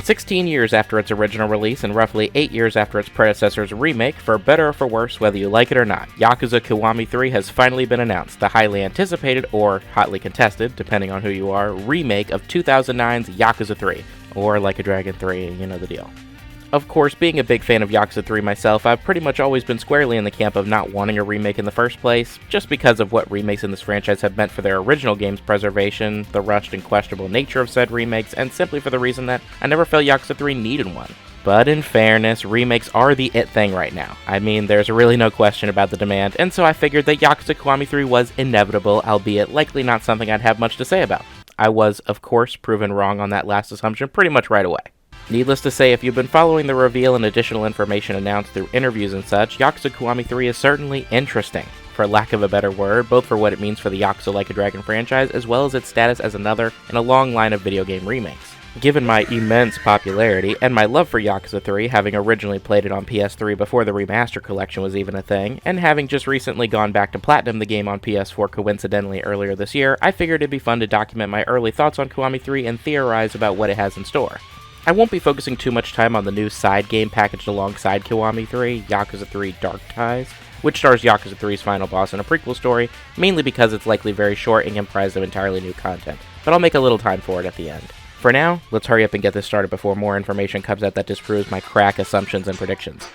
16 years after its original release and roughly 8 years after its predecessor's remake, for better or for worse, whether you like it or not, Yakuza Kiwami 3 has finally been announced, the highly anticipated, or hotly contested, depending on who you are, remake of 2009's Yakuza 3, or Like a Dragon 3, you know the deal. Of course, being a big fan of Yakuza 3 myself, I've pretty much always been squarely in the camp of not wanting a remake in the first place, just because of what remakes in this franchise have meant for their original game's preservation, the rushed and questionable nature of said remakes, and simply for the reason that I never felt Yakuza 3 needed one. But in fairness, remakes are the it thing right now. I mean, there's really no question about the demand, and so I figured that Yakuza Kiwami 3 was inevitable, albeit likely not something I'd have much to say about. I was, of course, proven wrong on that last assumption pretty much right away. Needless to say, if you've been following the reveal and additional information announced through interviews and such, Yakuza Kiwami 3 is certainly interesting, for lack of a better word, both for what it means for the Yakuza Like a Dragon franchise, as well as its status as another in a long line of video game remakes. Given my immense popularity, and my love for Yakuza 3, having originally played it on PS3 before the remaster collection was even a thing, and having just recently gone back to platinum the game on PS4 coincidentally earlier this year, I figured it'd be fun to document my early thoughts on Kiwami 3 and theorize about what it has in store. I won't be focusing too much time on the new side game packaged alongside Kiwami 3, Yakuza 3 Dark Ties, which stars Yakuza 3's final boss in a prequel story, mainly because it's likely very short and comprised of entirely new content, but I'll make a little time for it at the end. For now, let's hurry up and get this started before more information comes out that disproves my crack assumptions and predictions.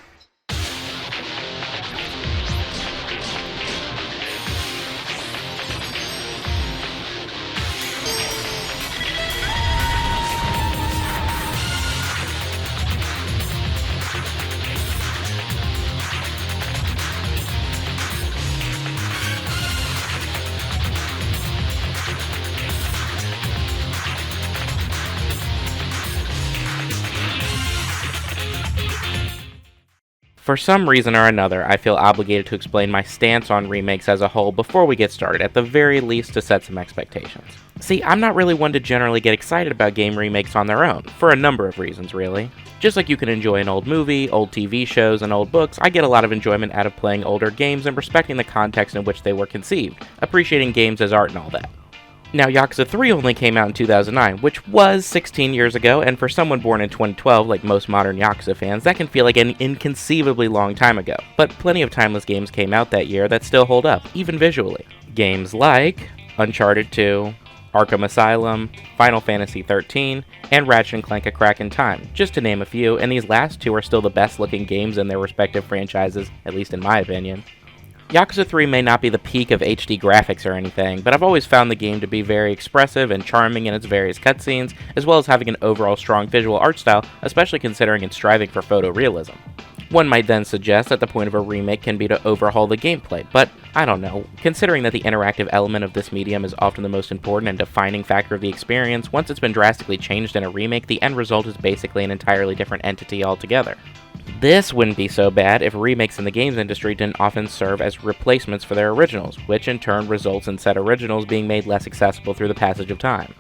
For some reason or another, I feel obligated to explain my stance on remakes as a whole before we get started, at the very least to set some expectations. See, I'm not really one to generally get excited about game remakes on their own, for a number of reasons really. Just like you can enjoy an old movie, old TV shows, and old books, I get a lot of enjoyment out of playing older games and respecting the context in which they were conceived, appreciating games as art and all that. Now, Yakuza 3 only came out in 2009, which was 16 years ago, and for someone born in 2012, like most modern Yakuza fans, that can feel like an inconceivably long time ago. But plenty of timeless games came out that year that still hold up, even visually. Games like Uncharted 2, Arkham Asylum, Final Fantasy XIII, and Ratchet & Clank: A Crack in Time, just to name a few, and these last two are still the best looking games in their respective franchises, at least in my opinion. Yakuza 3 may not be the peak of HD graphics or anything, but I've always found the game to be very expressive and charming in its various cutscenes, as well as having an overall strong visual art style, especially considering it's striving for photorealism. One might then suggest that the point of a remake can be to overhaul the gameplay, but I don't know. Considering that the interactive element of this medium is often the most important and defining factor of the experience, once it's been drastically changed in a remake, the end result is basically an entirely different entity altogether. This wouldn't be so bad if remakes in the games industry didn't often serve as replacements for their originals, which in turn results in said originals being made less accessible through the passage of time.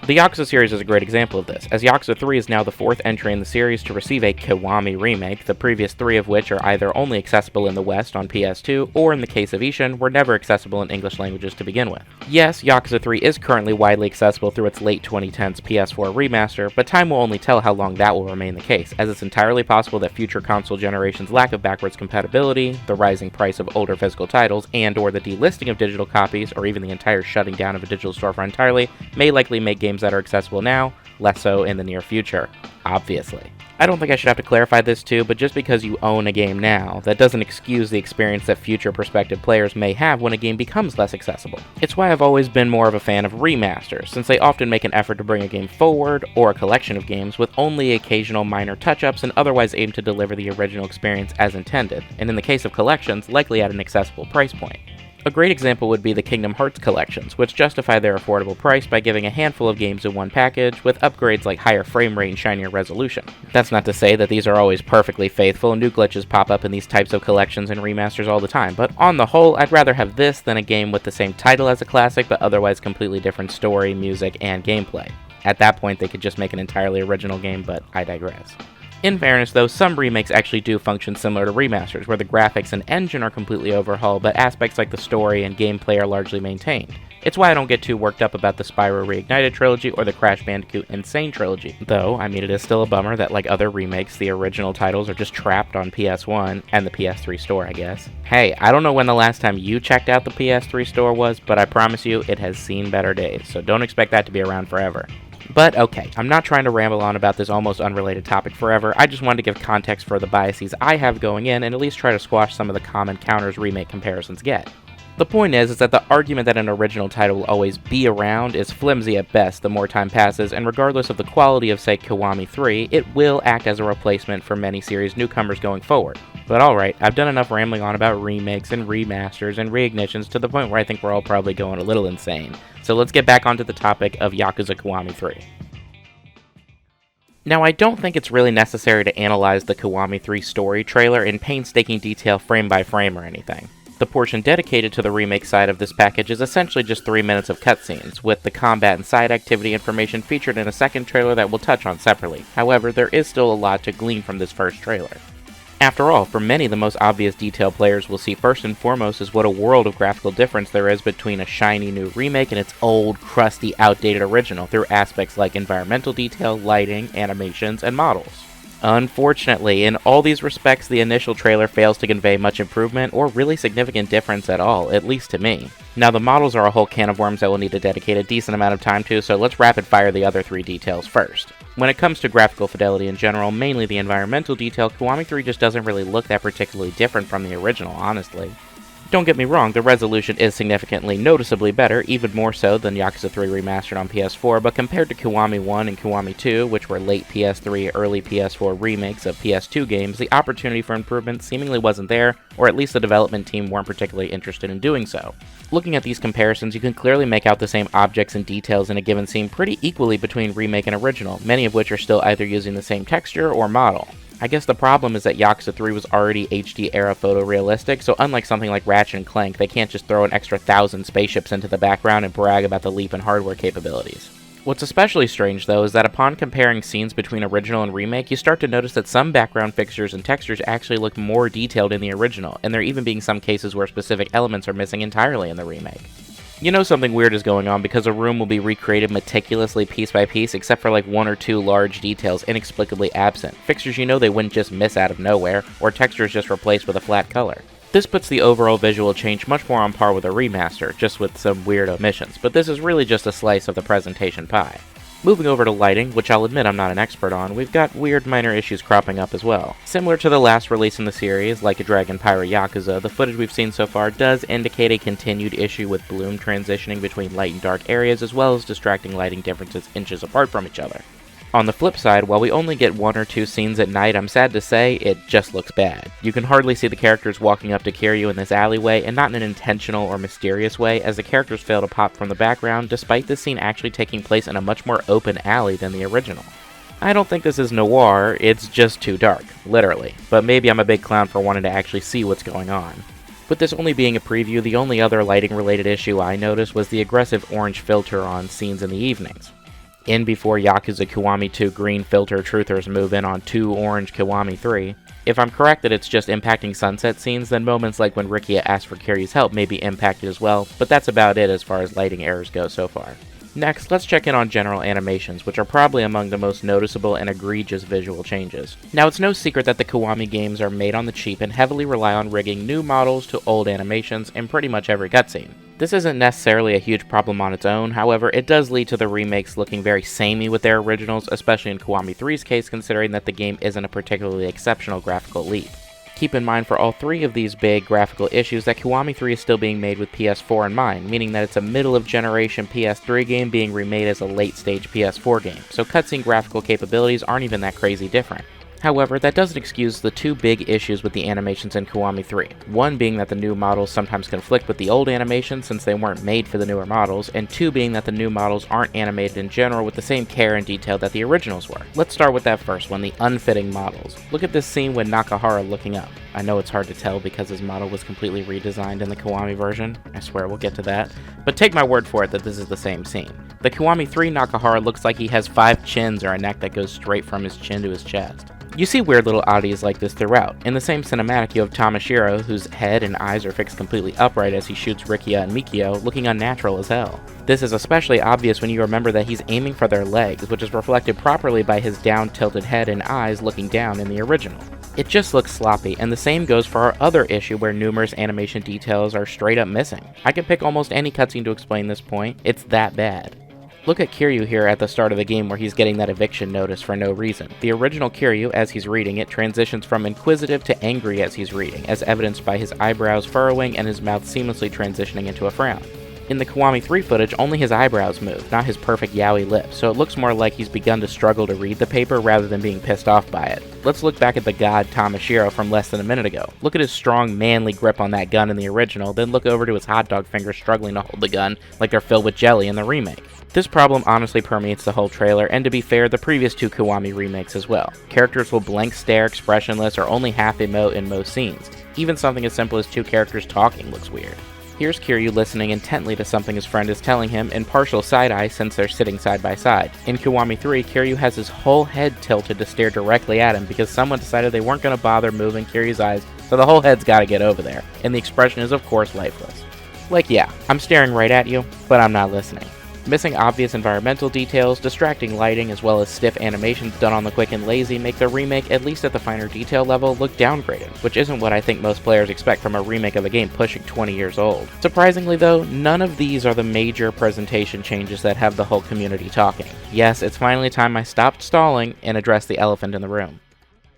The Yakuza series is a great example of this, as Yakuza 3 is now the fourth entry in the series to receive a Kiwami remake, the previous three of which are either only accessible in the West on PS2, or in the case of Ishin, were never accessible in English languages to begin with. Yes, Yakuza 3 is currently widely accessible through its late 2010s PS4 remaster, but time will only tell how long that will remain the case, as it's entirely possible that future console generations' lack of backwards compatibility, the rising price of older physical titles, and/or the delisting of digital copies, or even the entire shutting down of a digital storefront entirely, may likely make games that are accessible now less so in the near future, obviously. I don't think I should have to clarify this too, but just because you own a game now, that doesn't excuse the experience that future prospective players may have when a game becomes less accessible. It's why I've always been more of a fan of remasters, since they often make an effort to bring a game forward, or a collection of games, with only occasional minor touch-ups and otherwise aim to deliver the original experience as intended, and in the case of collections, likely at an accessible price point. A great example would be the Kingdom Hearts collections, which justify their affordable price by giving a handful of games in one package, with upgrades like higher frame rate and shinier resolution. That's not to say that these are always perfectly faithful, new glitches pop up in these types of collections and remasters all the time, but on the whole, I'd rather have this than a game with the same title as a classic, but otherwise completely different story, music, and gameplay. At that point, they could just make an entirely original game, but I digress. In fairness though, some remakes actually do function similar to remasters, where the graphics and engine are completely overhauled, but aspects like the story and gameplay are largely maintained. It's why I don't get too worked up about the Spyro Reignited trilogy or the Crash Bandicoot Insane trilogy. Though, I mean, it is still a bummer that, like other remakes, the original titles are just trapped on PS1 and the PS3 store, I guess. Hey, I don't know when the last time you checked out the PS3 store was, but I promise you it has seen better days, so don't expect that to be around forever. But okay, I'm not trying to ramble on about this almost unrelated topic forever. I just wanted to give context for the biases I have going in and at least try to squash some of the common counters remake comparisons get. The point is that the argument that an original title will always be around is flimsy at best the more time passes, and regardless of the quality of, say, Kiwami 3, it will act as a replacement for many series newcomers going forward. But alright, I've done enough rambling on about remakes and remasters and reignitions to the point where I think we're all probably going a little insane. So let's get back onto the topic of Yakuza Kiwami 3. Now, I don't think it's really necessary to analyze the Kiwami 3 story trailer in painstaking detail frame by frame or anything. The portion dedicated to the remake side of this package is essentially just 3 minutes of cutscenes, with the combat and side activity information featured in a second trailer that we'll touch on separately. However, there is still a lot to glean from this first trailer. After all, for many, the most obvious detail players will see first and foremost is what a world of graphical difference there is between a shiny new remake and its old, crusty, outdated original through aspects like environmental detail, lighting, animations, and models. Unfortunately, in all these respects, the initial trailer fails to convey much improvement or really significant difference at all, at least to me. Now, the models are a whole can of worms that we'll need to dedicate a decent amount of time to, so let's rapid fire the other 3 details first. When it comes to graphical fidelity in general, mainly the environmental detail, Kiwami 3 just doesn't really look that particularly different from the original, honestly. Don't get me wrong, the resolution is significantly noticeably better, even more so than Yakuza 3 Remastered on PS4, but compared to Kiwami 1 and Kiwami 2, which were late PS3, early PS4 remakes of PS2 games, the opportunity for improvement seemingly wasn't there, or at least the development team weren't particularly interested in doing so. Looking at these comparisons, you can clearly make out the same objects and details in a given scene pretty equally between remake and original, many of which are still either using the same texture or model. I guess the problem is that Yakuza 3 was already HD era photorealistic, so unlike something like Ratchet & Clank, they can't just throw an extra 1,000 spaceships into the background and brag about the leap in hardware capabilities. What's especially strange, though, is that upon comparing scenes between original and remake, you start to notice that some background fixtures and textures actually look more detailed in the original, and there even being some cases where specific elements are missing entirely in the remake. You know something weird is going on because a room will be recreated meticulously piece by piece except for like 1 or 2 large details inexplicably absent, fixtures you know they wouldn't just miss out of nowhere, or textures just replaced with a flat color. This puts the overall visual change much more on par with a remaster, just with some weird omissions, but this is really just a slice of the presentation pie. Moving over to lighting, which I'll admit I'm not an expert on, we've got weird minor issues cropping up as well. Similar to the last release in the series, like a Dragon Pyre Yakuza, the footage we've seen so far does indicate a continued issue with bloom transitioning between light and dark areas, as well as distracting lighting differences inches apart from each other. On the flip side, while we only get 1 or 2 scenes at night, I'm sad to say, it just looks bad. You can hardly see the characters walking up to Kiryu in this alleyway, and not in an intentional or mysterious way, as the characters fail to pop from the background, despite this scene actually taking place in a much more open alley than the original. I don't think this is noir, it's just too dark, literally, but maybe I'm a big clown for wanting to actually see what's going on. With this only being a preview, the only other lighting-related issue I noticed was the aggressive orange filter on scenes in the evenings. In before Yakuza Kiwami 2 green filter truthers move in on 2 orange Kiwami 3. If I'm correct that it's just impacting sunset scenes, then moments like when Rikia asks for Kiryu's help may be impacted as well, but that's about it as far as lighting errors go so far. Next, let's check in on general animations, which are probably among the most noticeable and egregious visual changes. Now, it's no secret that the Kiwami games are made on the cheap and heavily rely on rigging new models to old animations in pretty much every cutscene. This isn't necessarily a huge problem on its own, however, it does lead to the remakes looking very samey with their originals, especially in Kiwami 3's case, considering that the game isn't a particularly exceptional graphical leap. Keep in mind for all 3 of these big graphical issues that Kiwami 3 is still being made with PS4 in mind, meaning that it's a middle-of-generation PS3 game being remade as a late-stage PS4 game, so cutscene graphical capabilities aren't even that crazy different. However, that doesn't excuse the 2 big issues with the animations in Kiwami 3. One being that the new models sometimes conflict with the old animations since they weren't made for the newer models, and 2 being that the new models aren't animated in general with the same care and detail that the originals were. Let's start with that first one, the unfitting models. Look at this scene with Nakahara looking up. I know it's hard to tell because his model was completely redesigned in the Kiwami version. I swear we'll get to that. But take my word for it that this is the same scene. The Kiwami 3 Nakahara looks like he has 5 chins or a neck that goes straight from his chin to his chest. You see weird little oddities like this throughout. In the same cinematic, you have Tamashiro, whose head and eyes are fixed completely upright as he shoots Rikia and Mikio, looking unnatural as hell. This is especially obvious when you remember that he's aiming for their legs, which is reflected properly by his down-tilted head and eyes looking down in the original. It just looks sloppy, and the same goes for our other issue where numerous animation details are straight up missing. I could pick almost any cutscene to explain this point, it's that bad. Look at Kiryu here at the start of the game where he's getting that eviction notice for no reason. The original Kiryu, as he's reading it, transitions from inquisitive to angry as he's reading, as evidenced by his eyebrows furrowing and his mouth seamlessly transitioning into a frown. In the Kiwami 3 footage, only his eyebrows move, not his perfect yaoi lips, so it looks more like he's begun to struggle to read the paper rather than being pissed off by it. Let's look back at the god Tamashiro from less than a minute ago. Look at his strong, manly grip on that gun in the original, then look over to his hot dog fingers struggling to hold the gun like they're filled with jelly in the remake. This problem honestly permeates the whole trailer, and to be fair, the previous two Kiwami remakes as well. Characters will blank stare, expressionless, or only half emote in most scenes. Even something as simple as two characters talking looks weird. Here's Kiryu listening intently to something his friend is telling him in partial side-eye since they're sitting side by side. In Kiwami 3, Kiryu has his whole head tilted to stare directly at him because someone decided they weren't going to bother moving Kiryu's eyes, so the whole head's got to get over there, and the expression is of course lifeless. Like yeah, I'm staring right at you, but I'm not listening. Missing obvious environmental details, distracting lighting, as well as stiff animations done on the quick and lazy make the remake, at least at the finer detail level, look downgraded, which isn't what I think most players expect from a remake of a game pushing 20 years old. Surprisingly though, none of these are the major presentation changes that have the whole community talking. Yes, it's finally time I stopped stalling and addressed the elephant in the room.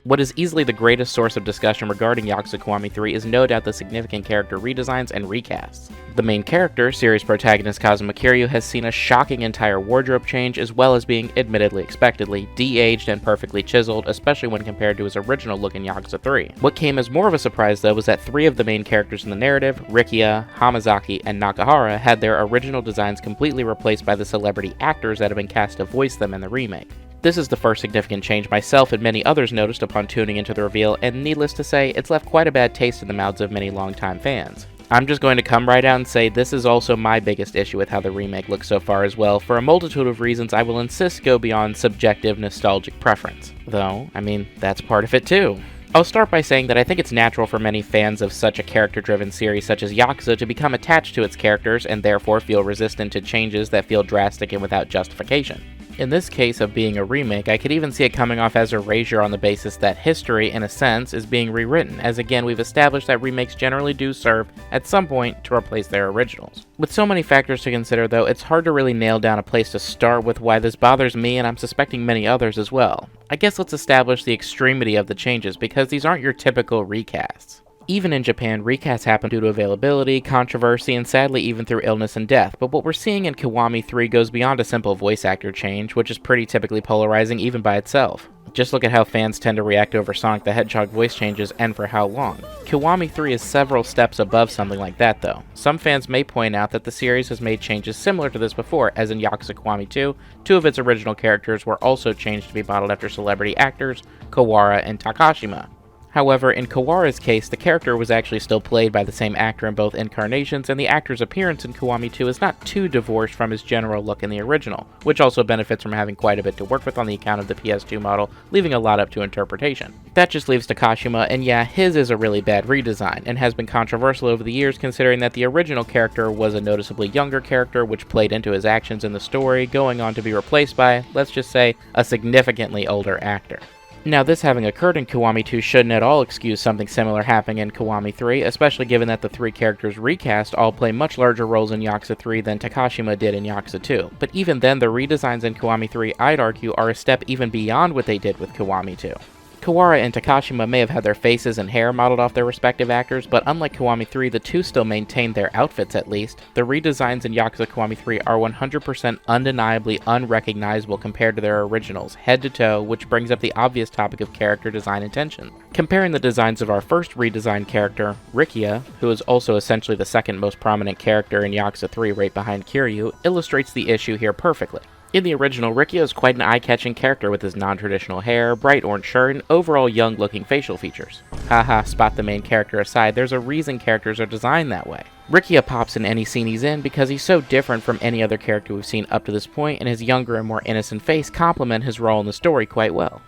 What is easily the greatest source of discussion regarding Yakuza Kiwami 3 is no doubt the significant character redesigns and recasts. The main character, series protagonist Kazuma Kiryu, has seen a shocking entire wardrobe change as well as being, admittedly expectedly, de-aged and perfectly chiseled, especially when compared to his original look in Yakuza 3. What came as more of a surprise though was that three of the main characters in the narrative, Rikia, Hamazaki, and Nakahara, had their original designs completely replaced by the celebrity actors that have been cast to voice them in the remake. This is the first significant change myself and many others noticed upon tuning into the reveal, and needless to say, it's left quite a bad taste in the mouths of many longtime fans. I'm just going to come right out and say this is also my biggest issue with how the remake looks so far as well, for a multitude of reasons I will insist go beyond subjective nostalgic preference. Though, I mean, that's part of it too. I'll start by saying that I think it's natural for many fans of such a character-driven series such as Yakuza to become attached to its characters and therefore feel resistant to changes that feel drastic and without justification. In this case of being a remake, I could even see it coming off as erasure on the basis that history, in a sense, is being rewritten, as again we've established that remakes generally do serve, at some point, to replace their originals. With so many factors to consider though, it's hard to really nail down a place to start with why this bothers me, and I'm suspecting many others as well. I guess let's establish the extremity of the changes, because these aren't your typical recasts. Even in Japan, recasts happen due to availability, controversy, and sadly even through illness and death, but what we're seeing in Kiwami 3 goes beyond a simple voice actor change, which is pretty typically polarizing even by itself. Just look at how fans tend to react over Sonic the Hedgehog voice changes and for how long. Kiwami 3 is several steps above something like that though. Some fans may point out that the series has made changes similar to this before, as in Yakuza Kiwami 2, two of its original characters were also changed to be modeled after celebrity actors, Kawara and Takashima. However, in Kawara's case, the character was actually still played by the same actor in both incarnations, and the actor's appearance in Kiwami 2 is not too divorced from his general look in the original, which also benefits from having quite a bit to work with on the account of the PS2 model, leaving a lot up to interpretation. That just leaves Takashima, and yeah, his is a really bad redesign, and has been controversial over the years considering that the original character was a noticeably younger character, which played into his actions in the story, going on to be replaced by, let's just say, a significantly older actor. Now, this having occurred in Kiwami 2 shouldn't at all excuse something similar happening in Kiwami 3, especially given that the three characters recast all play much larger roles in Yakuza 3 than Takashima did in Yakuza 2. But even then, the redesigns in Kiwami 3, I'd argue, are a step even beyond what they did with Kiwami 2. Kawara and Takashima may have had their faces and hair modeled off their respective actors, but unlike Kiwami 3, the two still maintained their outfits at least. The redesigns in Yakuza Kiwami 3 are 100% undeniably unrecognizable compared to their originals, head to toe, which brings up the obvious topic of character design intention. Comparing the designs of our first redesigned character, Rikia, who is also essentially the second most prominent character in Yakuza 3 right behind Kiryu, illustrates the issue here perfectly. In the original, Rikia is quite an eye-catching character with his non-traditional hair, bright orange shirt, and overall young-looking facial features. Haha, spot the main character aside, there's a reason characters are designed that way. Rikia pops in any scene he's in because he's so different from any other character we've seen up to this point, and his younger and more innocent face complement his role in the story quite well.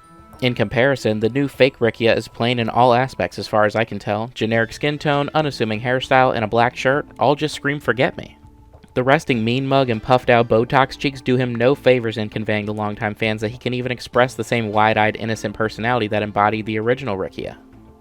In comparison, the new fake Rikia is plain in all aspects as far as I can tell. Generic skin tone, unassuming hairstyle, and a black shirt all just scream forget me. The resting mean mug and puffed out Botox cheeks do him no favors in conveying to longtime fans that he can even express the same wide-eyed innocent personality that embodied the original Rikia.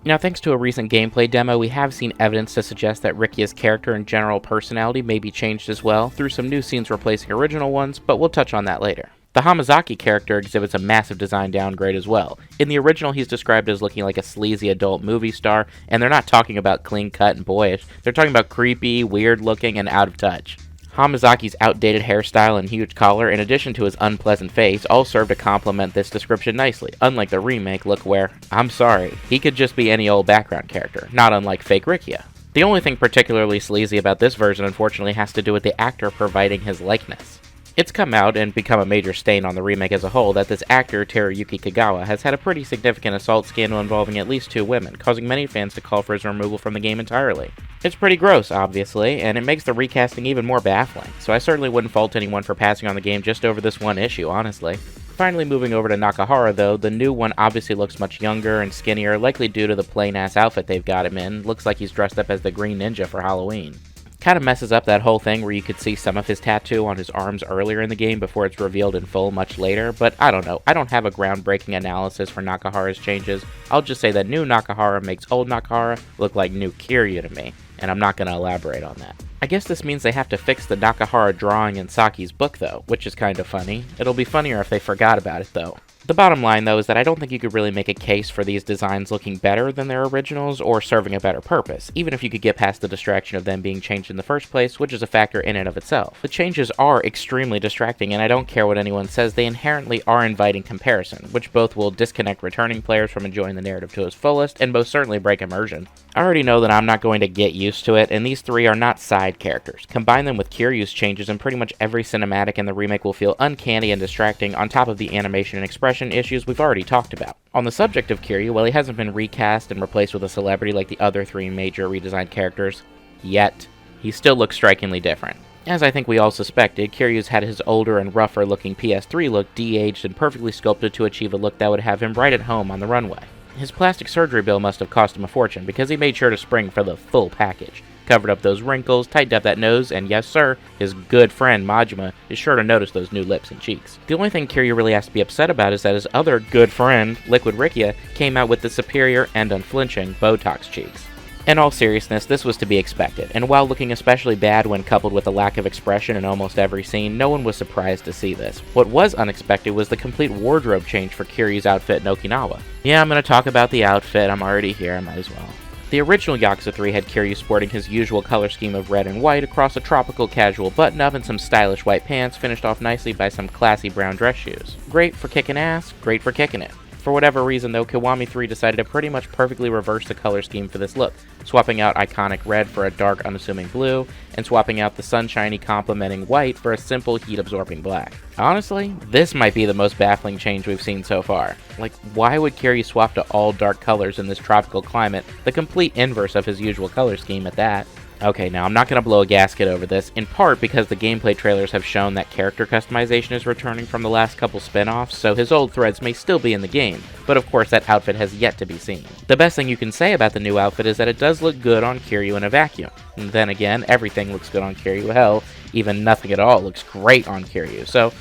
Now, thanks to a recent gameplay demo, we have seen evidence to suggest that Rikia's character and general personality may be changed as well, through some new scenes replacing original ones, but we'll touch on that later. The Hamazaki character exhibits a massive design downgrade as well. In the original, he's described as looking like a sleazy adult movie star, and they're not talking about clean cut and boyish, they're talking about creepy, weird looking, and out of touch. Hamazaki's outdated hairstyle and huge collar, in addition to his unpleasant face, all serve to complement this description nicely, unlike the remake look where, I'm sorry, he could just be any old background character, not unlike fake Rikia. The only thing particularly sleazy about this version unfortunately has to do with the actor providing his likeness. It's come out and become a major stain on the remake as a whole that this actor, Teruyuki Kagawa, has had a pretty significant assault scandal involving at least 2 women, causing many fans to call for his removal from the game entirely. It's pretty gross, obviously, and it makes the recasting even more baffling, so I certainly wouldn't fault anyone for passing on the game just over this one issue, honestly. Finally moving over to Nakahara though, the new one obviously looks much younger and skinnier, likely due to the plain-ass outfit they've got him in. Looks like he's dressed up as the Green Ninja for Halloween. Kind of messes up that whole thing where you could see some of his tattoo on his arms earlier in the game before it's revealed in full much later, but I don't know, I don't have a groundbreaking analysis for Nakahara's changes. I'll just say that new Nakahara makes old Nakahara look like new Kiryu to me, and I'm not going to elaborate on that. I guess this means they have to fix the Nakahara drawing in Saki's book though, which is kind of funny. It'll be funnier if they forgot about it though. The bottom line, though, is that I don't think you could really make a case for these designs looking better than their originals or serving a better purpose, even if you could get past the distraction of them being changed in the first place, which is a factor in and of itself. The changes are extremely distracting, and I don't care what anyone says, they inherently are inviting comparison, which both will disconnect returning players from enjoying the narrative to its fullest, and most certainly break immersion. I already know that I'm not going to get used to it, and these 3 are not side characters. Combine them with Kiryu's changes, and pretty much every cinematic in the remake will feel uncanny and distracting, on top of the animation and expression issues we've already talked about. On the subject of Kiryu, while he hasn't been recast and replaced with a celebrity like the other 3 major redesigned characters, yet, he still looks strikingly different. As I think we all suspected, Kiryu's had his older and rougher looking PS3 look de-aged and perfectly sculpted to achieve a look that would have him right at home on the runway. His plastic surgery bill must have cost him a fortune because he made sure to spring for the full package. Covered up those wrinkles, tightened up that nose, and yes sir, his good friend Majima is sure to notice those new lips and cheeks. The only thing Kiryu really has to be upset about is that his other good friend, Liquid Rikia, came out with the superior and unflinching Botox cheeks. In all seriousness, this was to be expected, and while looking especially bad when coupled with a lack of expression in almost every scene, no one was surprised to see this. What was unexpected was the complete wardrobe change for Kiryu's outfit in Okinawa. Yeah, I'm gonna talk about the outfit, I'm already here, I might as well. The original Yakuza 3 had Kiryu sporting his usual color scheme of red and white across a tropical casual button-up and some stylish white pants, finished off nicely by some classy brown dress shoes. Great for kicking ass, great for kicking it. For whatever reason though, Kiwami 3 decided to pretty much perfectly reverse the color scheme for this look, swapping out iconic red for a dark unassuming blue, and swapping out the sunshiny complementing white for a simple heat-absorbing black. Honestly, this might be the most baffling change we've seen so far. Like, why would Kiryu swap to all dark colors in this tropical climate, the complete inverse of his usual color scheme at that? Okay, now I'm not going to blow a gasket over this, in part because the gameplay trailers have shown that character customization is returning from the last couple spin-offs, so his old threads may still be in the game, but of course that outfit has yet to be seen. The best thing you can say about the new outfit is that it does look good on Kiryu in a vacuum. And then again, everything looks good on Kiryu, hell, even nothing at all looks great on Kiryu, so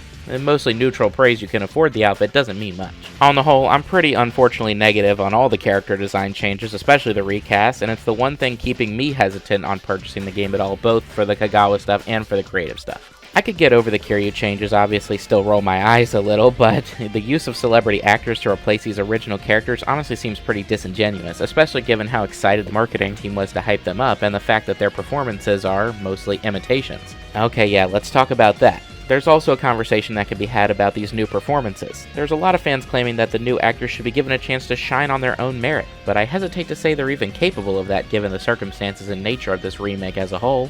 mostly neutral praise you can afford the outfit doesn't mean much. On the whole, I'm pretty unfortunately negative on all the character design changes, especially the recast, and it's the one thing keeping me hesitant on purchasing the game at all, both for the Kagawa stuff and for the creative stuff. I could get over the Kiryu changes, obviously still roll my eyes a little, but the use of celebrity actors to replace these original characters honestly seems pretty disingenuous, especially given how excited the marketing team was to hype them up and the fact that their performances are mostly imitations. Okay, yeah, let's talk about that. There's also a conversation that can be had about these new performances. There's a lot of fans claiming that the new actors should be given a chance to shine on their own merit, but I hesitate to say they're even capable of that given the circumstances and nature of this remake as a whole.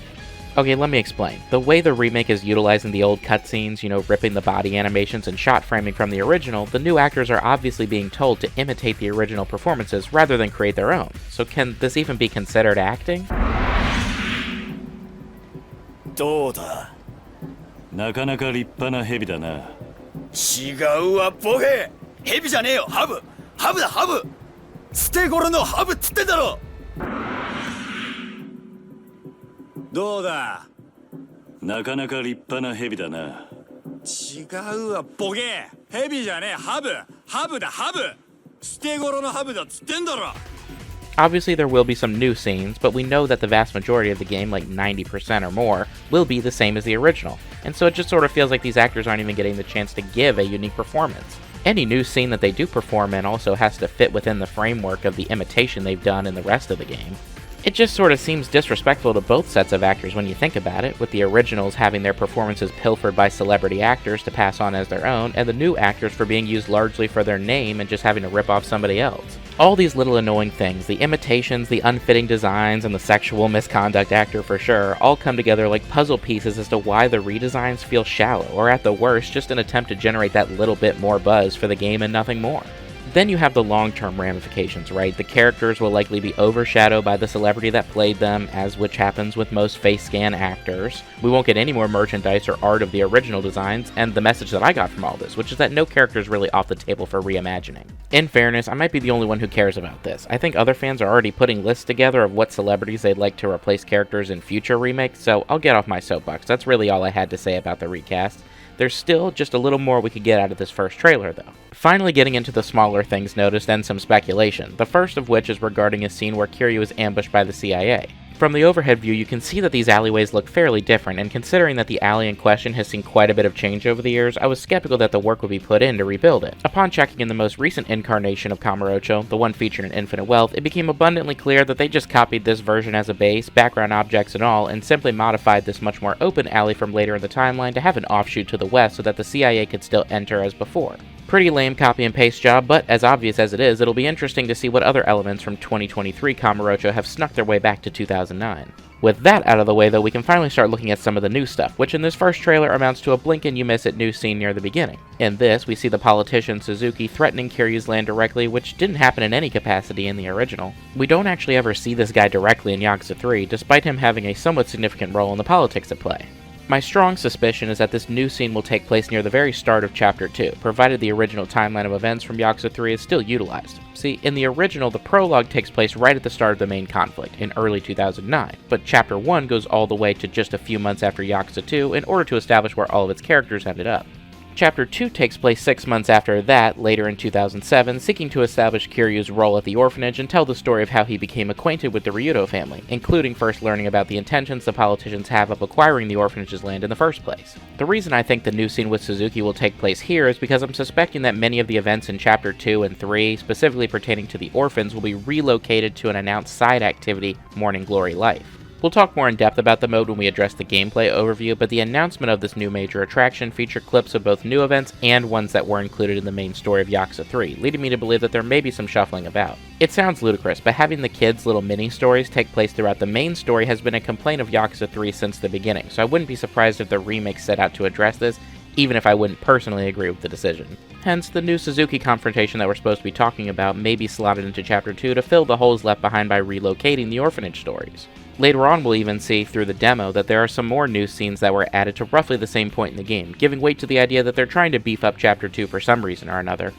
Okay, let me explain. The way the remake is utilizing the old cutscenes, ripping the body animations and shot framing from the original, the new actors are obviously being told to imitate the original performances rather than create their own. So can this even be considered acting? どうだなかなか立派な蛇だな違うわボケ蛇じゃねえよハブハブだハブ捨て頃のハブっつってんだろどうだなかなか立派なヘビだな違うわボケヘビじゃねえハブハブだハブ捨て頃のハブだっつってんだろ Obviously, there will be some new scenes, but we know that the vast majority of the game, like 90% or more, will be the same as the original, and so it just sort of feels like these actors aren't even getting the chance to give a unique performance. Any new scene that they do perform in also has to fit within the framework of the imitation they've done in the rest of the game. It just sort of seems disrespectful to both sets of actors when you think about it, with the originals having their performances pilfered by celebrity actors to pass on as their own, and the new actors for being used largely for their name and just having to rip off somebody else. All these little annoying things, the imitations, the unfitting designs, and the sexual misconduct actor for sure, all come together like puzzle pieces as to why the redesigns feel shallow, or at the worst, just an attempt to generate that little bit more buzz for the game and nothing more. Then you have the long-term ramifications, right? The characters will likely be overshadowed by the celebrity that played them, as which happens with most face scan actors. We won't get any more merchandise or art of the original designs, and the message that I got from all this, which is that no character is really off the table for reimagining. In fairness, I might be the only one who cares about this. I think other fans are already putting lists together of what celebrities they'd like to replace characters in future remakes, so I'll get off my soapbox. That's really all I had to say about the recast. There's still just a little more we could get out of this first trailer, though. Finally getting into the smaller things noticed and some speculation, the first of which is regarding a scene where Kiryu is ambushed by the CIA. From the overhead view, you can see that these alleyways look fairly different, and considering that the alley in question has seen quite a bit of change over the years, I was skeptical that the work would be put in to rebuild it. Upon checking in the most recent incarnation of Kamurocho, the one featured in Infinite Wealth, it became abundantly clear that they just copied this version as a base, background objects and all, and simply modified this much more open alley from later in the timeline to have an offshoot to the west so that the CIA could still enter as before. Pretty lame copy and paste job, but as obvious as it is, it'll be interesting to see what other elements from 2023 Kamurocho have snuck their way back to 2009. With that out of the way though, we can finally start looking at some of the new stuff, which in this first trailer amounts to a blink and you miss it new scene near the beginning. In this, we see the politician Suzuki threatening Kiryu's land directly, which didn't happen in any capacity in the original. We don't actually ever see this guy directly in Yakuza 3, despite him having a somewhat significant role in the politics at play. My strong suspicion is that this new scene will take place near the very start of Chapter 2, provided the original timeline of events from Yakuza 3 is still utilized. See, in the original, the prologue takes place right at the start of the main conflict, in early 2009, but Chapter 1 goes all the way to just a few months after Yakuza 2 in order to establish where all of its characters ended up. Chapter 2 takes place 6 months after that, later in 2007, seeking to establish Kiryu's role at the orphanage and tell the story of how he became acquainted with the Ryudo family, including first learning about the intentions the politicians have of acquiring the orphanage's land in the first place. The reason I think the new scene with Suzuki will take place here is because I'm suspecting that many of the events in Chapter 2 and 3, specifically pertaining to the orphans, will be relocated to an announced side activity, Morning Glory Life. We'll talk more in depth about the mode when we address the gameplay overview, but the announcement of this new major attraction featured clips of both new events and ones that were included in the main story of Yakuza 3, leading me to believe that there may be some shuffling about. It sounds ludicrous, but having the kids' little mini-stories take place throughout the main story has been a complaint of Yakuza 3 since the beginning, so I wouldn't be surprised if the remake set out to address this, even if I wouldn't personally agree with the decision. Hence, the new Suzuki confrontation that we're supposed to be talking about may be slotted into Chapter 2 to fill the holes left behind by relocating the orphanage stories. Later on, we'll even see through the demo that there are some more new scenes that were added to roughly the same point in the game, giving weight to the idea that they're trying to beef up Chapter 2 for some reason or another.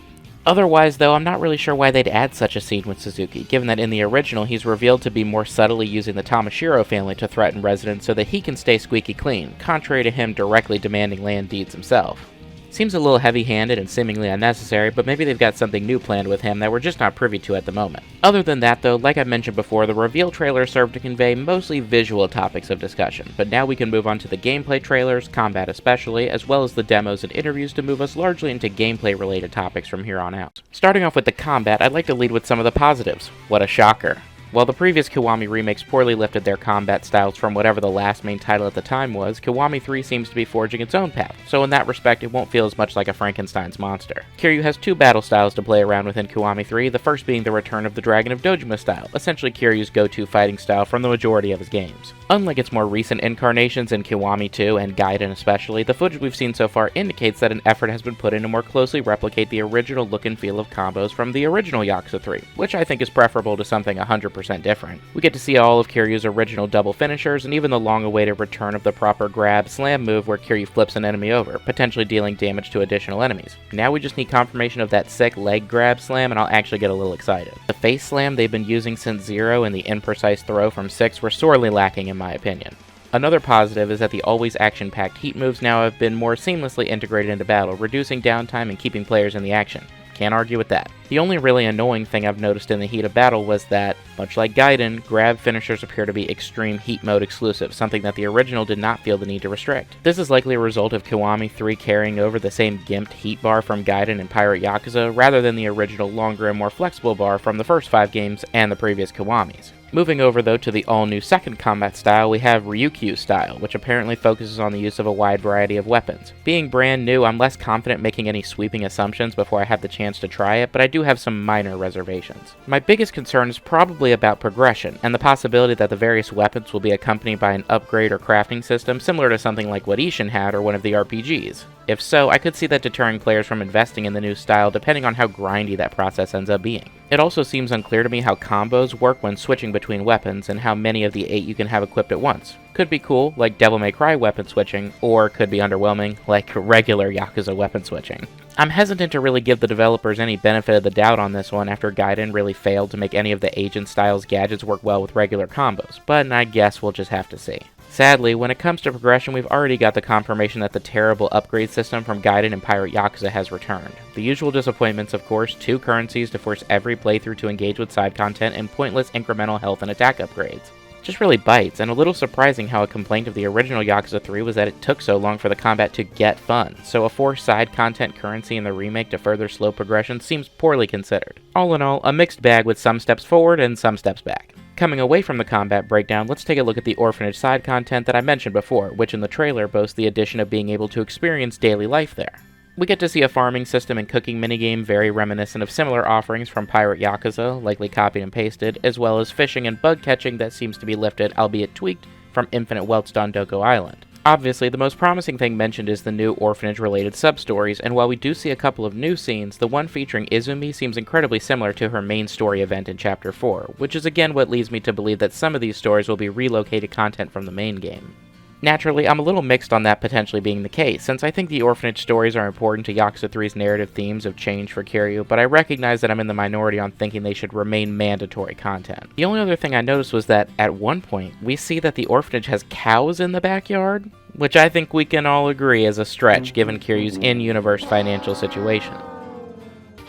Otherwise, though, I'm not really sure why they'd add such a scene with Suzuki, given that in the original he's revealed to be more subtly using the Tamashiro family to threaten residents so that he can stay squeaky clean, contrary to him directly demanding land deeds himself. Seems a little heavy-handed and seemingly unnecessary, but maybe they've got something new planned with him that we're just not privy to at the moment. Other than that though, like I mentioned before, the reveal trailer served to convey mostly visual topics of discussion, but now we can move on to the gameplay trailers, combat especially, as well as the demos and interviews to move us largely into gameplay-related topics from here on out. Starting off with the combat, I'd like to lead with some of the positives. What a shocker. While the previous Kiwami remakes poorly lifted their combat styles from whatever the last main title at the time was, Kiwami 3 seems to be forging its own path, so in that respect it won't feel as much like a Frankenstein's monster. Kiryu has two battle styles to play around with in Kiwami 3, the first being the return of the Dragon of Dojima style, essentially Kiryu's go-to fighting style from the majority of his games. Unlike its more recent incarnations in Kiwami 2 and Gaiden especially, the footage we've seen so far indicates that an effort has been put in to more closely replicate the original look and feel of combos from the original Yakuza 3, which I think is preferable to something 100% 100% different. We get to see all of Kiryu's original double finishers, and even the long-awaited return of the proper grab-slam move where Kiryu flips an enemy over, potentially dealing damage to additional enemies. Now we just need confirmation of that sick leg grab-slam, and I'll actually get a little excited. The face slam they've been using since Zero and the imprecise throw from 6 were sorely lacking in my opinion. Another positive is that the always action-packed heat moves now have been more seamlessly integrated into battle, reducing downtime and keeping players in the action. Can't argue with that. The only really annoying thing I've noticed in the heat of battle was that, much like Gaiden, grab finishers appear to be extreme heat mode exclusive, something that the original did not feel the need to restrict. This is likely a result of Kiwami 3 carrying over the same gimped heat bar from Gaiden and Pirate Yakuza, rather than the original longer and more flexible bar from the first 5 games and the previous Kiwamis. Moving over though to the all-new second combat style, we have Ryukyu style, which apparently focuses on the use of a wide variety of weapons. Being brand new, I'm less confident making any sweeping assumptions before I have the chance to try it, but I do have some minor reservations. My biggest concern is probably about progression, and the possibility that the various weapons will be accompanied by an upgrade or crafting system similar to something like what Ishin had or one of the RPGs. If so, I could see that deterring players from investing in the new style depending on how grindy that process ends up being. It also seems unclear to me how combos work when switching between weapons and how many of the 8 you can have equipped at once. Could be cool, like Devil May Cry weapon switching, or could be underwhelming, like regular Yakuza weapon switching. I'm hesitant to really give the developers any benefit of the doubt on this one after Gaiden really failed to make any of the Agent Styles gadgets work well with regular combos, but I guess we'll just have to see. Sadly, when it comes to progression, we've already got the confirmation that the terrible upgrade system from Gaiden and Pirate Yakuza has returned. The usual disappointments, of course, 2 currencies to force every playthrough to engage with side content, and pointless incremental health and attack upgrades. Just really bites, and a little surprising how a complaint of the original Yakuza 3 was that it took so long for the combat to get fun, so a forced side content currency in the remake to further slow progression seems poorly considered. All in all, a mixed bag with some steps forward and some steps back. Coming away from the combat breakdown, let's take a look at the orphanage side content that I mentioned before, which in the trailer boasts the addition of being able to experience daily life there. We get to see a farming system and cooking minigame very reminiscent of similar offerings from Pirate Yakuza, likely copied and pasted, as well as fishing and bug catching that seems to be lifted, albeit tweaked, from Infinite Welt's Dondoko Island. Obviously, the most promising thing mentioned is the new orphanage-related sub-stories, and while we do see a couple of new scenes, the one featuring Izumi seems incredibly similar to her main story event in Chapter 4, which is again what leads me to believe that some of these stories will be relocated content from the main game. Naturally, I'm a little mixed on that potentially being the case, since I think the orphanage stories are important to Yakuza 3's narrative themes of change for Kiryu, but I recognize that I'm in the minority on thinking they should remain mandatory content. The only other thing I noticed was that, at one point, we see that the orphanage has cows in the backyard, which I think we can all agree is a stretch given Kiryu's in-universe financial situation.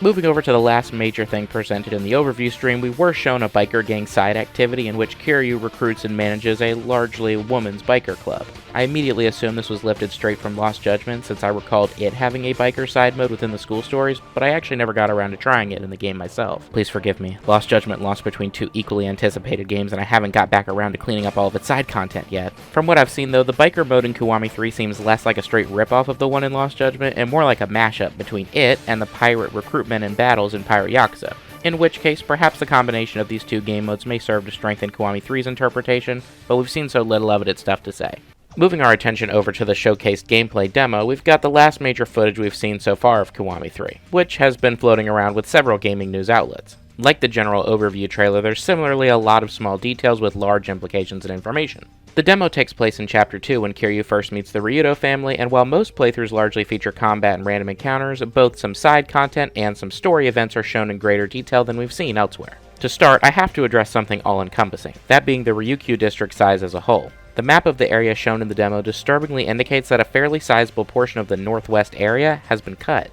Moving over to the last major thing presented in the overview stream, we were shown a biker gang side activity in which Kiryu recruits and manages a largely woman's biker club. I immediately assumed this was lifted straight from Lost Judgment since I recalled it having a biker side mode within the school stories, but I actually never got around to trying it in the game myself. Please forgive me, Lost Judgment lost between 2 equally anticipated games and I haven't got back around to cleaning up all of its side content yet. From what I've seen though, the biker mode in Kiwami 3 seems less like a straight ripoff of the one in Lost Judgment and more like a mashup between it and the pirate recruitment and battles in Pirate Yakuza. In which case, perhaps the combination of these 2 game modes may serve to strengthen Kiwami 3's interpretation, but we've seen so little of it, it's tough to say. Moving our attention over to the showcased gameplay demo, we've got the last major footage we've seen so far of Kiwami 3, which has been floating around with several gaming news outlets. Like the general overview trailer, there's similarly a lot of small details with large implications and information. The demo takes place in Chapter 2 when Kiryu first meets the Ryudo family, and while most playthroughs largely feature combat and random encounters, both some side content and some story events are shown in greater detail than we've seen elsewhere. To start, I have to address something all-encompassing, that being the Ryukyu district size as a whole. The map of the area shown in the demo disturbingly indicates that a fairly sizable portion of the northwest area has been cut.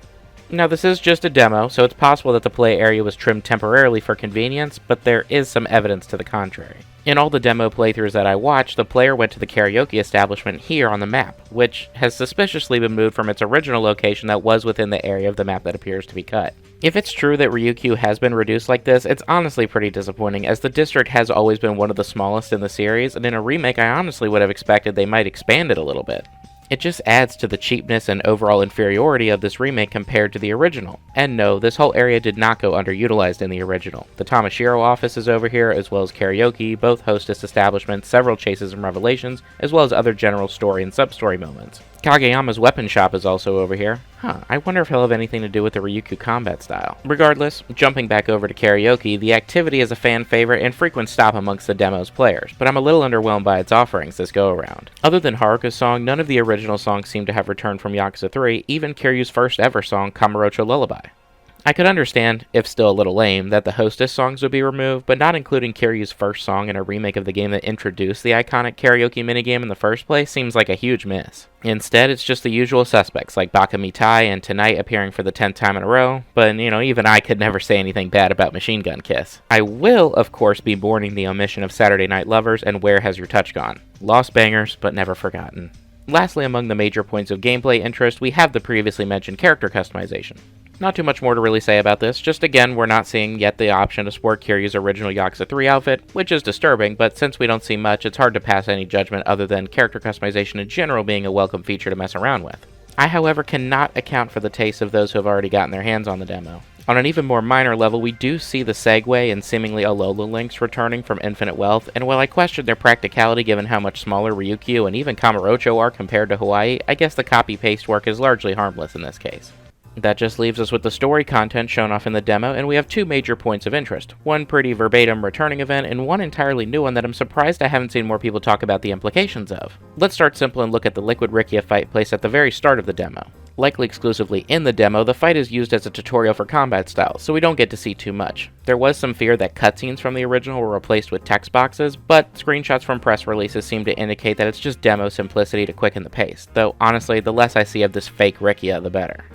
Now this is just a demo, so it's possible that the play area was trimmed temporarily for convenience, but there is some evidence to the contrary. In all the demo playthroughs that I watched, the player went to the karaoke establishment here on the map, which has suspiciously been moved from its original location that was within the area of the map that appears to be cut. If it's true that Ryukyu has been reduced like this, it's honestly pretty disappointing, as the district has always been one of the smallest in the series, and in a remake I honestly would have expected they might expand it a little bit. It just adds to the cheapness and overall inferiority of this remake compared to the original. And no, this whole area did not go underutilized in the original. The Tamashiro office is over here, as well as karaoke, both hostess establishments, several chases and revelations, as well as other general story and sub-story moments. Kageyama's weapon shop is also over here. I wonder if he'll have anything to do with the Ryukyu combat style. Regardless, jumping back over to karaoke, the activity is a fan favorite and frequent stop amongst the demo's players, but I'm a little underwhelmed by its offerings this go-around. Other than Haruka's song, none of the original songs seem to have returned from Yakuza 3, even Kiryu's first ever song, Kamurocho Lullaby. I could understand, if still a little lame, that the hostess songs would be removed, but not including Kiryu's first song in a remake of the game that introduced the iconic karaoke minigame in the first place seems like a huge miss. Instead, it's just the usual suspects like Baka Mitai and Tonight appearing for the 10th time in a row, but even I could never say anything bad about Machine Gun Kiss. I will, of course, be mourning the omission of Saturday Night Lovers and Where Has Your Touch Gone? Lost bangers, but never forgotten. Lastly, among the major points of gameplay interest, we have the previously mentioned character customization. Not too much more to really say about this, just again, we're not seeing yet the option to sport Kiryu's original Yakuza 3 outfit, which is disturbing, but since we don't see much, it's hard to pass any judgment other than character customization in general being a welcome feature to mess around with. I, however, cannot account for the tastes of those who have already gotten their hands on the demo. On an even more minor level, we do see the Segway and seemingly Alola links returning from Infinite Wealth, and while I question their practicality given how much smaller Ryukyu and even Kamurocho are compared to Hawaii, I guess the copy-paste work is largely harmless in this case. That just leaves us with the story content shown off in the demo, and we have two major points of interest. One pretty verbatim returning event, and one entirely new one that I'm surprised I haven't seen more people talk about the implications of. Let's start simple and look at the Liquid Rikia fight placed at the very start of the demo. Likely exclusively in the demo, the fight is used as a tutorial for combat styles, so we don't get to see too much. There was some fear that cutscenes from the original were replaced with text boxes, but screenshots from press releases seem to indicate that it's just demo simplicity to quicken the pace, though honestly, the less I see of this fake Rikia, the better.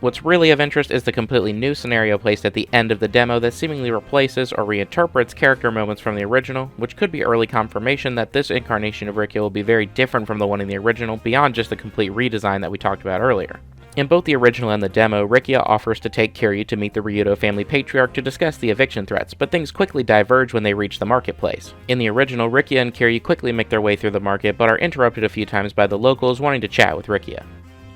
What's really of interest is the completely new scenario placed at the end of the demo that seemingly replaces or reinterprets character moments from the original, which could be early confirmation that this incarnation of Rikia will be very different from the one in the original beyond just the complete redesign that we talked about earlier. In both the original and the demo, Rikia offers to take Kiryu to meet the Ryudo family patriarch to discuss the eviction threats, but things quickly diverge when they reach the marketplace. In the original, Rikia and Kiryu quickly make their way through the market, but are interrupted a few times by the locals wanting to chat with Rikia.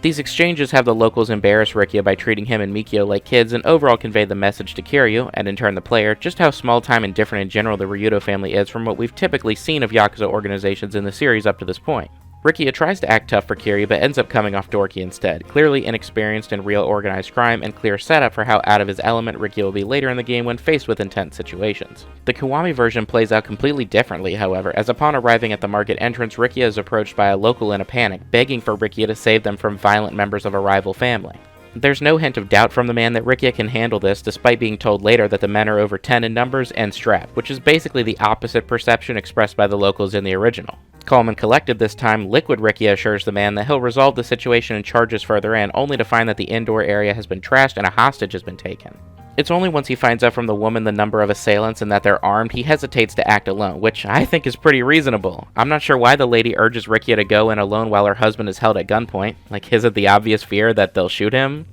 These exchanges have the locals embarrass Rikia by treating him and Mikio like kids and overall convey the message to Kiryu, and in turn the player, just how small-time and different in general the Ryudo family is from what we've typically seen of Yakuza organizations in the series up to this point. Rikia tries to act tough for Kiryu but ends up coming off dorky instead, clearly inexperienced in real organized crime and clear setup for how out of his element Rikia will be later in the game when faced with intense situations. The Kiwami version plays out completely differently, however, as upon arriving at the market entrance, Rikia is approached by a local in a panic, begging for Rikia to save them from violent members of a rival family. There's no hint of doubt from the man that Rikia can handle this, despite being told later that the men are over 10 in numbers and strapped, which is basically the opposite perception expressed by the locals in the original. Calm and collected this time, Liquid Rikia assures the man that he'll resolve the situation and charges further in, only to find that the indoor area has been trashed and a hostage has been taken. It's only once he finds out from the woman the number of assailants and that they're armed, he hesitates to act alone, which I think is pretty reasonable. I'm not sure why the lady urges Rikia to go in alone while her husband is held at gunpoint. Like, is it the obvious fear that they'll shoot him?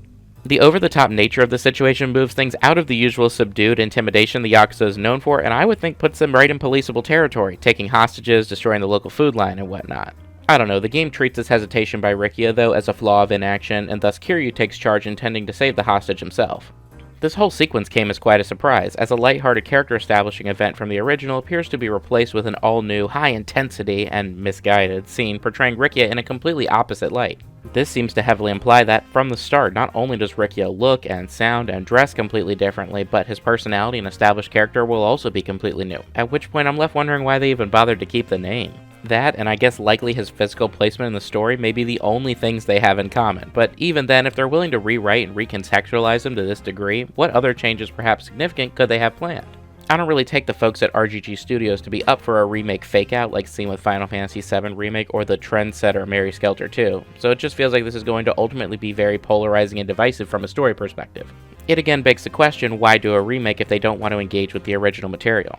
The over-the-top nature of the situation moves things out of the usual subdued intimidation the Yakuza is known for, and I would think puts them right in policeable territory, taking hostages, destroying the local food line, and whatnot. I don't know, the game treats this hesitation by Rikia, though, as a flaw of inaction, and thus Kiryu takes charge intending to save the hostage himself. This whole sequence came as quite a surprise, as a lighthearted character-establishing event from the original appears to be replaced with an all-new, high-intensity, and misguided scene portraying Rikia in a completely opposite light. This seems to heavily imply that, from the start, not only does Rikia look and sound and dress completely differently, but his personality and established character will also be completely new, at which point I'm left wondering why they even bothered to keep the name. That, and I guess likely his physical placement in the story, may be the only things they have in common, but even then, if they're willing to rewrite and recontextualize him to this degree, what other changes perhaps significant could they have planned? I don't really take the folks at RGG Studios to be up for a remake fake-out like seen with Final Fantasy VII Remake or the trendsetter Mary Skelter 2, so it just feels like this is going to ultimately be very polarizing and divisive from a story perspective. It again begs the question, why do a remake if they don't want to engage with the original material?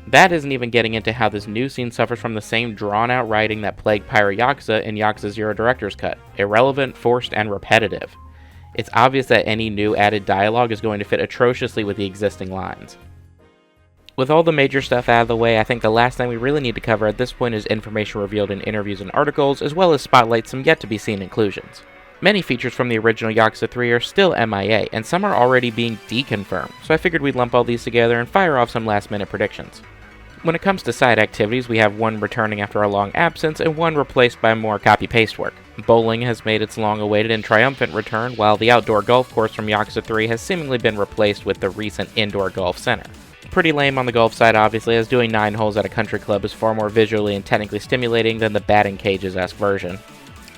That isn't even getting into how this new scene suffers from the same drawn-out writing that plagued Pyro Yakuza in Yakuza 0 Director's Cut, irrelevant, forced, and repetitive. It's obvious that any new added dialogue is going to fit atrociously with the existing lines. With all the major stuff out of the way, I think the last thing we really need to cover at this point is information revealed in interviews and articles, as well as spotlight some yet-to-be-seen inclusions. Many features from the original Yakuza 3 are still MIA, and some are already being deconfirmed, so I figured we'd lump all these together and fire off some last-minute predictions. When it comes to side activities, we have one returning after a long absence and one replaced by more copy-paste work. Bowling has made its long-awaited and triumphant return, while the outdoor golf course from Yakuza 3 has seemingly been replaced with the recent indoor golf center. Pretty lame on the golf side, obviously, as doing 9 holes at a country club is far more visually and technically stimulating than the batting cages-esque version.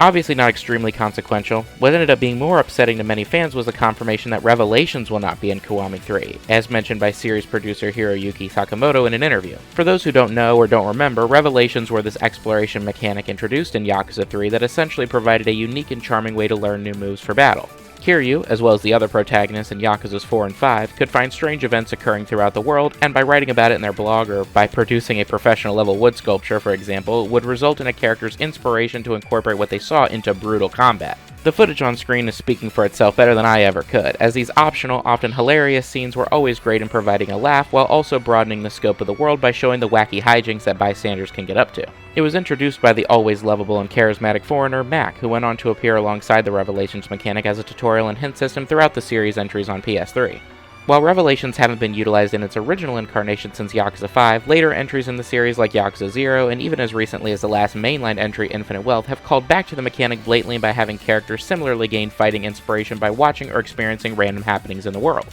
Obviously not extremely consequential, what ended up being more upsetting to many fans was the confirmation that Revelations will not be in Kiwami 3, as mentioned by series producer Hiroyuki Sakamoto in an interview. For those who don't know or don't remember, Revelations were this exploration mechanic introduced in Yakuza 3 that essentially provided a unique and charming way to learn new moves for battle. Kiryu, as well as the other protagonists in Yakuzas 4 and 5, could find strange events occurring throughout the world, and by writing about it in their blog or by producing a professional-level wood sculpture, for example, would result in a character's inspiration to incorporate what they saw into brutal combat. The footage on screen is speaking for itself better than I ever could, as these optional, often hilarious scenes were always great in providing a laugh while also broadening the scope of the world by showing the wacky hijinks that bystanders can get up to. It was introduced by the always lovable and charismatic foreigner Mac, who went on to appear alongside the Revelations mechanic as a tutorial and hint system throughout the series entries on PS3. While Revelations haven't been utilized in its original incarnation since Yakuza 5, later entries in the series like Yakuza 0, and even as recently as the last mainline entry, Infinite Wealth, have called back to the mechanic blatantly by having characters similarly gain fighting inspiration by watching or experiencing random happenings in the world.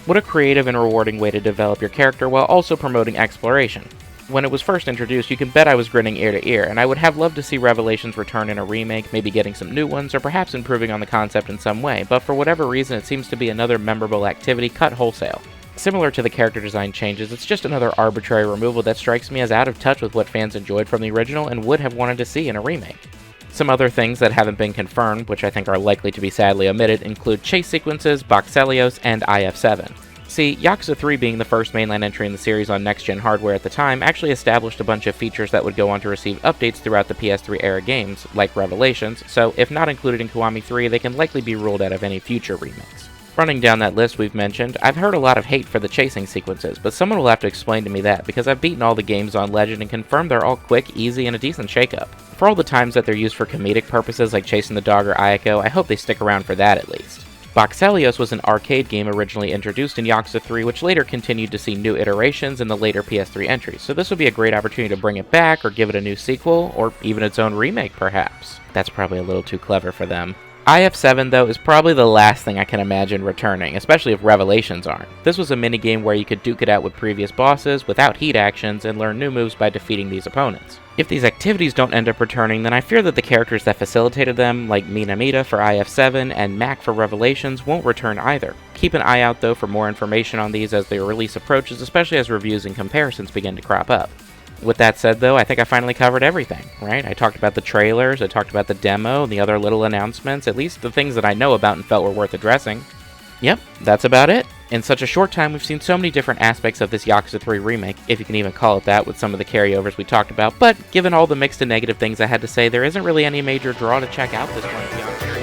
What a creative and rewarding way to develop your character while also promoting exploration. When it was first introduced, you can bet I was grinning ear to ear, and I would have loved to see Revelations return in a remake, maybe getting some new ones, or perhaps improving on the concept in some way, but for whatever reason it seems to be another memorable activity cut wholesale. Similar to the character design changes, it's just another arbitrary removal that strikes me as out of touch with what fans enjoyed from the original and would have wanted to see in a remake. Some other things that haven't been confirmed, which I think are likely to be sadly omitted, include chase sequences, Boxelios, and IF-7. See, Yakuza 3 being the first mainline entry in the series on next-gen hardware at the time actually established a bunch of features that would go on to receive updates throughout the PS3-era games, like Revelations, so if not included in Kiwami 3, they can likely be ruled out of any future remakes. Running down that list we've mentioned, I've heard a lot of hate for the chasing sequences, but someone will have to explain to me that, because I've beaten all the games on Legend and confirmed they're all quick, easy, and a decent shake-up. For all the times that they're used for comedic purposes like chasing the dog or Ayako, I hope they stick around for that at least. Boxelios was an arcade game originally introduced in Yakuza 3, which later continued to see new iterations in the later PS3 entries, so this would be a great opportunity to bring it back, or give it a new sequel, or even its own remake perhaps. That's probably a little too clever for them. IF-7, though, is probably the last thing I can imagine returning, especially if Revelations aren't. This was a minigame where you could duke it out with previous bosses, without heat actions, and learn new moves by defeating these opponents. If these activities don't end up returning, then I fear that the characters that facilitated them, like Minamita for IF-7 and Mac for Revelations, won't return either. Keep an eye out, though, for more information on these as their release approaches, especially as reviews and comparisons begin to crop up. With that said, though, I think I finally covered everything, right? I talked about the trailers, I talked about the demo, and the other little announcements, at least the things that I know about and felt were worth addressing. Yep, that's about it. In such a short time, we've seen so many different aspects of this Yakuza 3 remake, if you can even call it that, with some of the carryovers we talked about, but given all the mixed and negative things I had to say, there isn't really any major draw to check out this point beyond series.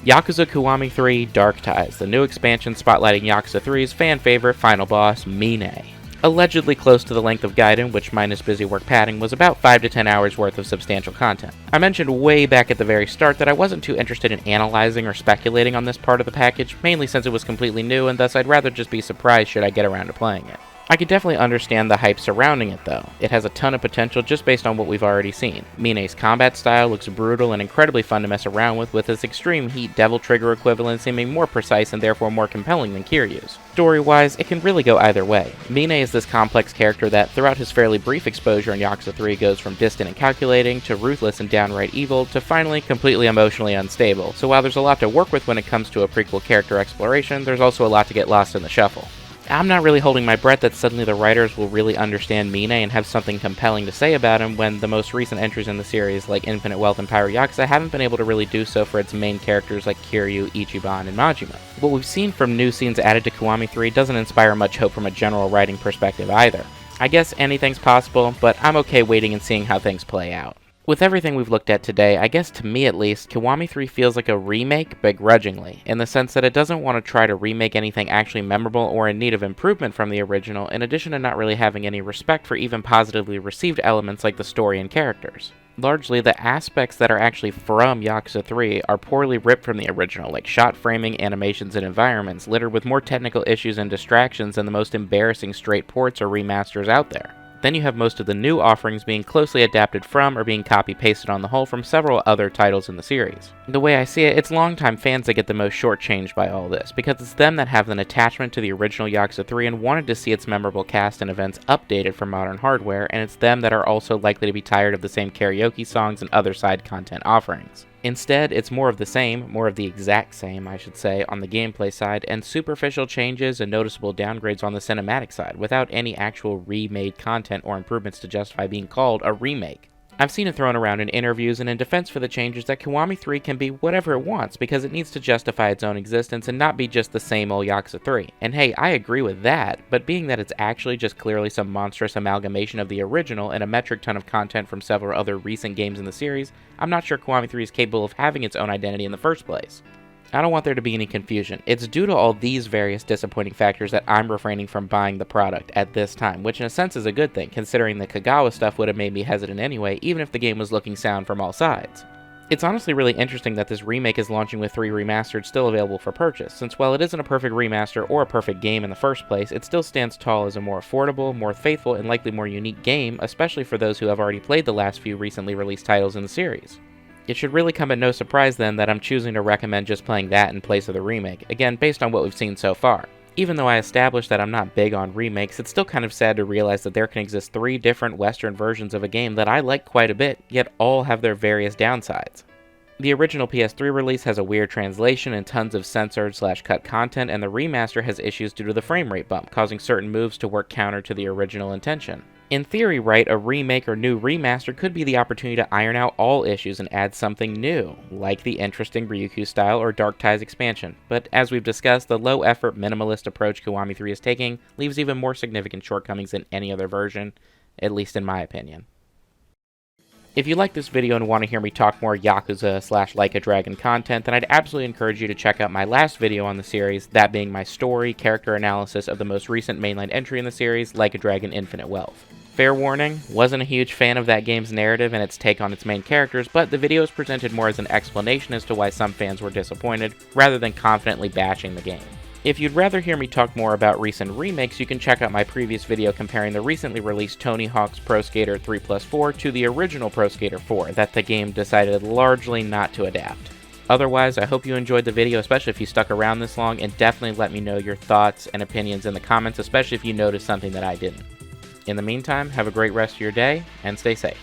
Yakuza Kiwami 3 Dark Ties, the new expansion spotlighting Yakuza 3's fan favorite final boss, Mine. Allegedly close to the length of Gaiden, which minus busy work padding was about 5 to 10 hours worth of substantial content. I mentioned way back at the very start that I wasn't too interested in analyzing or speculating on this part of the package, mainly since it was completely new and thus I'd rather just be surprised should I get around to playing it. I could definitely understand the hype surrounding it though. It has a ton of potential just based on what we've already seen. Mine's combat style looks brutal and incredibly fun to mess around with its extreme heat devil trigger equivalent seeming more precise and therefore more compelling than Kiryu's. Story-wise, it can really go either way. Mine is this complex character that, throughout his fairly brief exposure in Yakuza 3, goes from distant and calculating, to ruthless and downright evil, to finally completely emotionally unstable. So while there's a lot to work with when it comes to a prequel character exploration, there's also a lot to get lost in the shuffle. I'm not really holding my breath that suddenly the writers will really understand Mine and have something compelling to say about him when the most recent entries in the series, like Infinite Wealth and Pyro Yakuza, haven't been able to really do so for its main characters like Kiryu, Ichiban, and Majima. What we've seen from new scenes added to Kiwami 3 doesn't inspire much hope from a general writing perspective either. I guess anything's possible, but I'm okay waiting and seeing how things play out. With everything we've looked at today, I guess to me at least, Kiwami 3 feels like a remake begrudgingly, in the sense that it doesn't want to try to remake anything actually memorable or in need of improvement from the original, in addition to not really having any respect for even positively received elements like the story and characters. Largely, the aspects that are actually from Yakuza 3 are poorly ripped from the original, like shot framing, animations, and environments, littered with more technical issues and distractions than the most embarrassing straight ports or remasters out there. Then you have most of the new offerings being closely adapted from or being copy-pasted on the whole from several other titles in the series. The way I see it, it's longtime fans that get the most shortchanged by all this, because it's them that have an attachment to the original Yakuza 3 and wanted to see its memorable cast and events updated for modern hardware, and it's them that are also likely to be tired of the same karaoke songs and other side content offerings. Instead, it's more of the same, more of the exact same, I should say, on the gameplay side, and superficial changes and noticeable downgrades on the cinematic side, without any actual remade content or improvements to justify being called a remake. I've seen it thrown around in interviews and in defense for the changes that Kiwami 3 can be whatever it wants because it needs to justify its own existence and not be just the same old Yakuza 3. And hey, I agree with that, but being that it's actually just clearly some monstrous amalgamation of the original and a metric ton of content from several other recent games in the series, I'm not sure Kiwami 3 is capable of having its own identity in the first place. I don't want there to be any confusion. It's due to all these various disappointing factors that I'm refraining from buying the product at this time, which in a sense is a good thing, considering the Kagawa stuff would have made me hesitant anyway, even if the game was looking sound from all sides. It's honestly really interesting that this remake is launching with 3 remastered still available for purchase, since while it isn't a perfect remaster or a perfect game in the first place, it still stands tall as a more affordable, more faithful, and likely more unique game, especially for those who have already played the last few recently released titles in the series. It should really come at no surprise then that I'm choosing to recommend just playing that in place of the remake, again based on what we've seen so far. Even though I established that I'm not big on remakes, it's still kind of sad to realize that there can exist 3 different Western versions of a game that I like quite a bit, yet all have their various downsides. The original PS3 release has a weird translation and tons of censored/cut content, and the remaster has issues due to the frame rate bump, causing certain moves to work counter to the original intention. In theory, right, a remake or new remaster could be the opportunity to iron out all issues and add something new, like the interesting Ryukyu style or Dark Ties expansion, but as we've discussed, the low-effort, minimalist approach Kiwami 3 is taking leaves even more significant shortcomings than any other version, at least in my opinion. If you like this video and want to hear me talk more Yakuza/Like a Dragon content, then I'd absolutely encourage you to check out my last video on the series, that being my story, character analysis of the most recent mainline entry in the series, Like a Dragon Infinite Wealth. Fair warning, wasn't a huge fan of that game's narrative and its take on its main characters, but the video is presented more as an explanation as to why some fans were disappointed, rather than confidently bashing the game. If you'd rather hear me talk more about recent remakes, you can check out my previous video comparing the recently released Tony Hawk's Pro Skater 3+4 to the original Pro Skater 4 that the game decided largely not to adapt. Otherwise, I hope you enjoyed the video, especially if you stuck around this long, and definitely let me know your thoughts and opinions in the comments, especially if you noticed something that I didn't. In the meantime, have a great rest of your day, and stay safe.